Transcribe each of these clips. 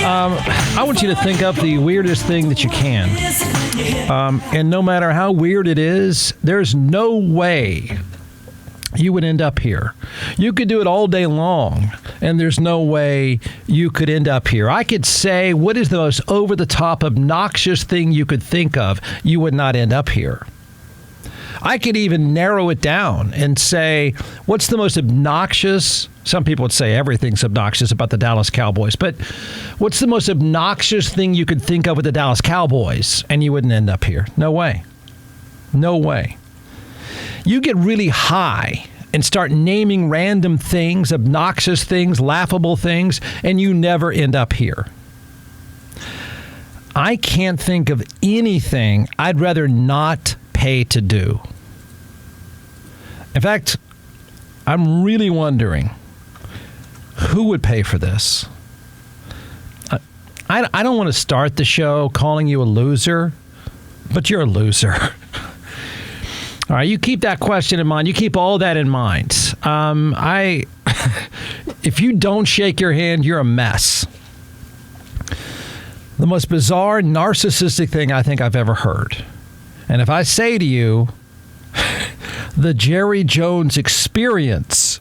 I want you to think up the weirdest thing that you can. And no matter how weird it is, there's no way you would end up here. You could do it all day long, and there's no way you could end up here. I could say, what is the most over-the-top, obnoxious thing you could think of? You would not end up here. I could even narrow it down and say, what's the most obnoxious? Some people would say everything's obnoxious about the Dallas Cowboys, but what's the most obnoxious thing you could think of with the Dallas Cowboys? And you wouldn't end up here. No way. No way. You get really high and start naming random things, obnoxious things, laughable things, and you never end up here. I can't think of anything I'd rather not pay to do. In fact, I'm really wondering who would pay for this. I don't want to start the show calling you a loser, but you're a loser. All right, you keep that question in mind. You keep all that in mind. If you don't shake your hand, you're a mess. The most bizarre, narcissistic thing I think I've ever heard. And if I say to you, the Jerry Jones experience,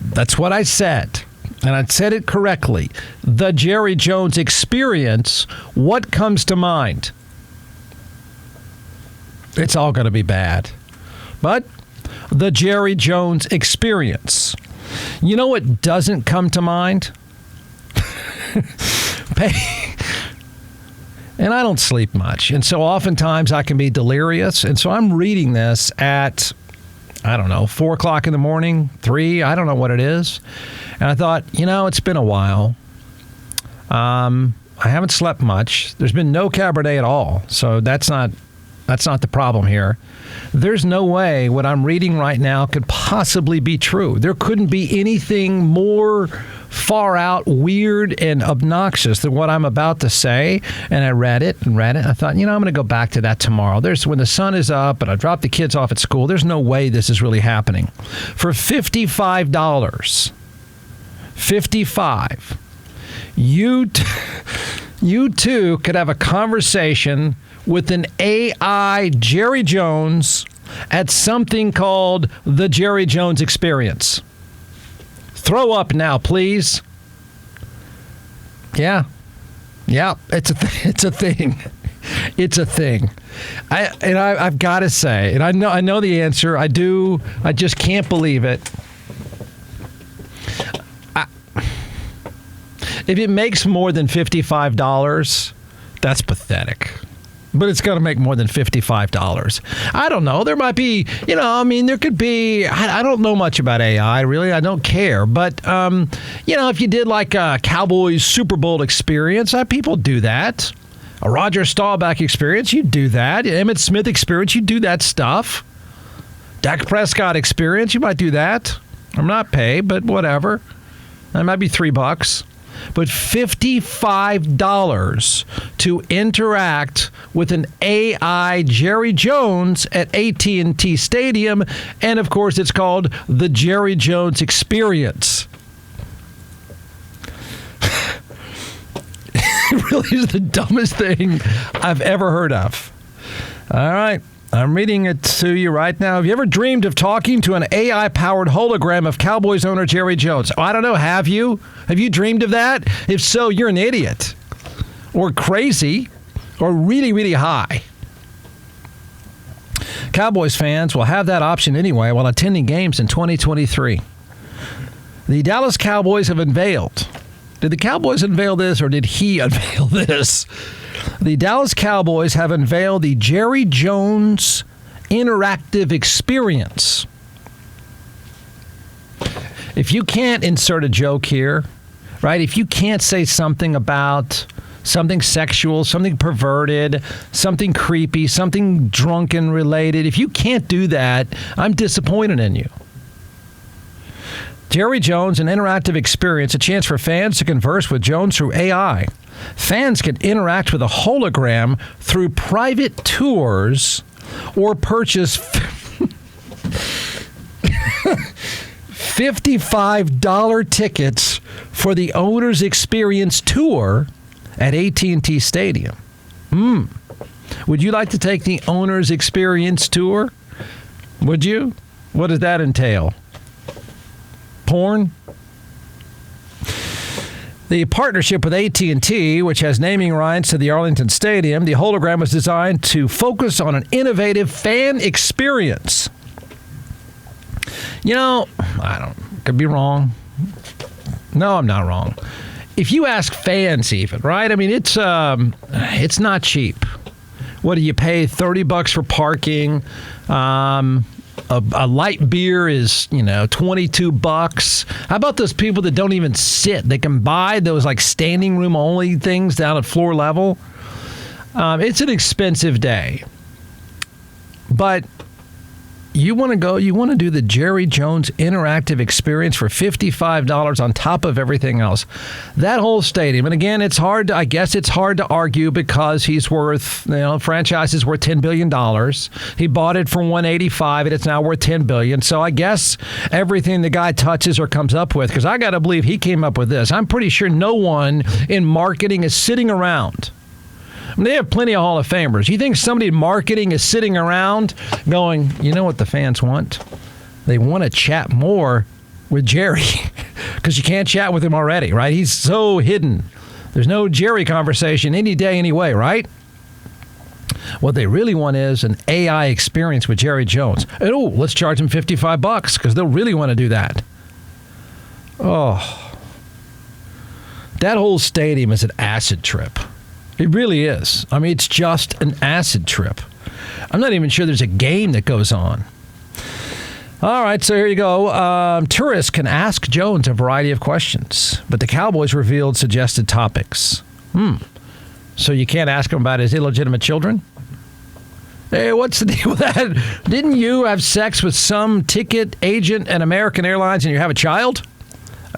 that's what I said. And I said it correctly. The Jerry Jones experience, what comes to mind? It's all going to be bad. But the Jerry Jones experience. You know what doesn't come to mind? And I don't sleep much. And so oftentimes I can be delirious. And so I'm reading this at, 4 o'clock in the morning, 3, I don't know what it is. And I thought, it's been a while. I haven't slept much. There's been no Cabernet at all. So that's not the problem here. There's no way what I'm reading right now could possibly be true. There couldn't be anything more far out, weird, and obnoxious than what I'm about to say. And I read it. I thought, I'm going to go back to that tomorrow. When the sun is up and I drop the kids off at school, there's no way this is really happening. For $55, $55, you too could have a conversation with an AI Jerry Jones at something called the Jerry Jones Experience. Throw up now, please. Yeah, it's a thing. It's a thing. I've got to say, and I know the answer. I do. I just can't believe it. If it makes more than $55, that's pathetic. But it's going to make more than $55. I don't know. There might be, there could be, I don't know much about AI, really. I don't care. But, if you did like a Cowboys Super Bowl experience, people do that. A Roger Staubach experience, you do that. Emmitt Smith experience, you do that stuff. Dak Prescott experience, you might do that. I'm not paid, but whatever. That might be $3. But $55 to interact with an AI Jerry Jones at AT&T Stadium. And, of course, it's called the Jerry Jones Experience. It really is the dumbest thing I've ever heard of. All right. I'm reading it to you right now. Have you ever dreamed of talking to an AI-powered hologram of Cowboys owner Jerry Jones? I don't know. Have you? Have you dreamed of that? If so, you're an idiot or crazy or really, really high. Cowboys fans will have that option anyway while attending games in 2023. The Dallas Cowboys have unveiled. Did the Cowboys unveil this or did he unveil this? The Dallas Cowboys have unveiled the Jerry Jones Interactive Experience. If you can't insert a joke here, right? If you can't say something about something sexual, something perverted, something creepy, something drunken related, if you can't do that, I'm disappointed in you. Jerry Jones, an interactive experience, a chance for fans to converse with Jones through AI. Fans can interact with a hologram through private tours or purchase $55 tickets for the Owner's Experience Tour at AT&T Stadium. Would you like to take the Owner's Experience Tour? Would you? What does that entail? Porn? The partnership with AT&T, which has naming rights to the Arlington Stadium, the hologram was designed to focus on an innovative fan experience. Could be wrong. No, I'm not wrong. If you ask fans even, right? I mean, it's not cheap. What do you pay? $30 for parking. A light beer is, $22. How about those people that don't even sit? They can buy those like standing room only things down at floor level. It's an expensive day. But you want to do the Jerry Jones interactive experience for $55 on top of everything else. That whole stadium, and again, it's hard to argue because he's worth, franchise is worth $10 billion. He bought it for $185 and it's now worth $10 billion. So I guess everything the guy touches or comes up with, because I got to believe he came up with this. I'm pretty sure no one in marketing is sitting around. They have plenty of Hall of Famers. You think somebody in marketing is sitting around going, you know what the fans want? They want to chat more with Jerry because you can't chat with him already, right? He's so hidden. There's no Jerry conversation any day, anyway, right? What they really want is an AI experience with Jerry Jones. And, let's charge them $55 because they'll really want to do that. Oh, that whole stadium is an acid trip. It really is. I mean, it's just an acid trip. I'm not even sure there's a game that goes on. All right, so here you go. Tourists can ask Jones a variety of questions, but the Cowboys revealed suggested topics. So you can't ask him about his illegitimate children? Hey, what's the deal with that? Didn't you have sex with some ticket agent at American Airlines and you have a child?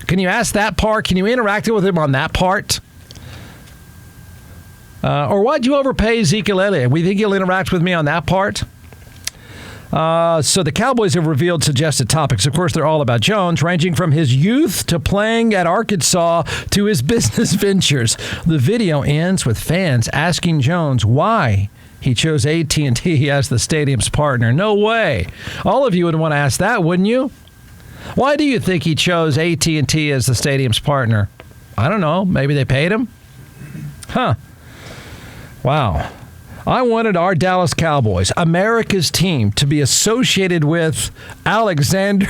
Can you ask that part? Can you interact with him on that part? Or why'd you overpay Ezekiel Elliott? We think he'll interact with me on that part? So the Cowboys have revealed suggested topics. Of course, they're all about Jones, ranging from his youth to playing at Arkansas to his business ventures. The video ends with fans asking Jones why he chose AT&T as the stadium's partner. No way. All of you would want to ask that, wouldn't you? Why do you think he chose AT&T as the stadium's partner? I don't know. Maybe they paid him? Huh. Wow. I wanted our Dallas Cowboys, America's team, to be associated with Alexander.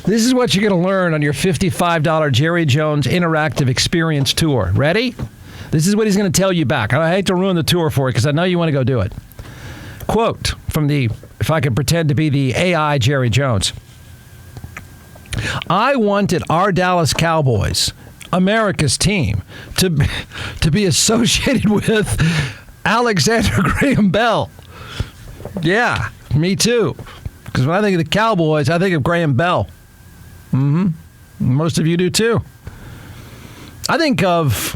This is what you're going to learn on your $55 Jerry Jones interactive experience tour. Ready? This is what he's going to tell you back. I hate to ruin the tour for you because I know you want to go do it. Quote from if I can pretend to be the AI Jerry Jones. I wanted our Dallas Cowboys, America's team, to be associated with Alexander Graham Bell. Yeah, me too. Because when I think of the Cowboys, I think of Graham Bell. Most of you do too. I think of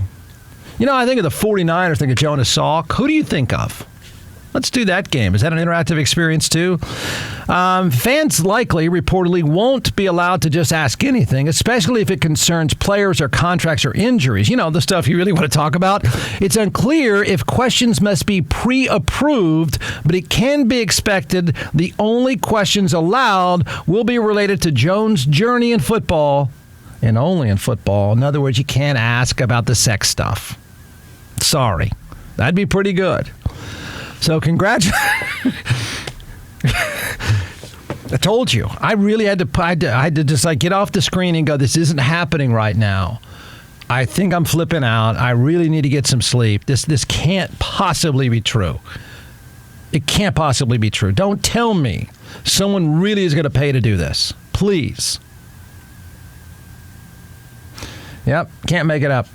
the 49ers, think of Jonas Salk. Who do you think of? Let's do that game. Is that an interactive experience too? Fans likely, reportedly, won't be allowed to just ask anything, especially if it concerns players or contracts or injuries. You know, the stuff you really want to talk about. It's unclear if questions must be pre-approved, but it can be expected the only questions allowed will be related to Jones' journey in football, and only in football. In other words, you can't ask about the sex stuff. Sorry. That'd be pretty good. So congratulations. I told you. I really had to just like get off the screen and go, this isn't happening right now. I think I'm flipping out. I really need to get some sleep. This can't possibly be true. It can't possibly be true. Don't tell me someone really is going to pay to do this. Please. Yep, can't make it up.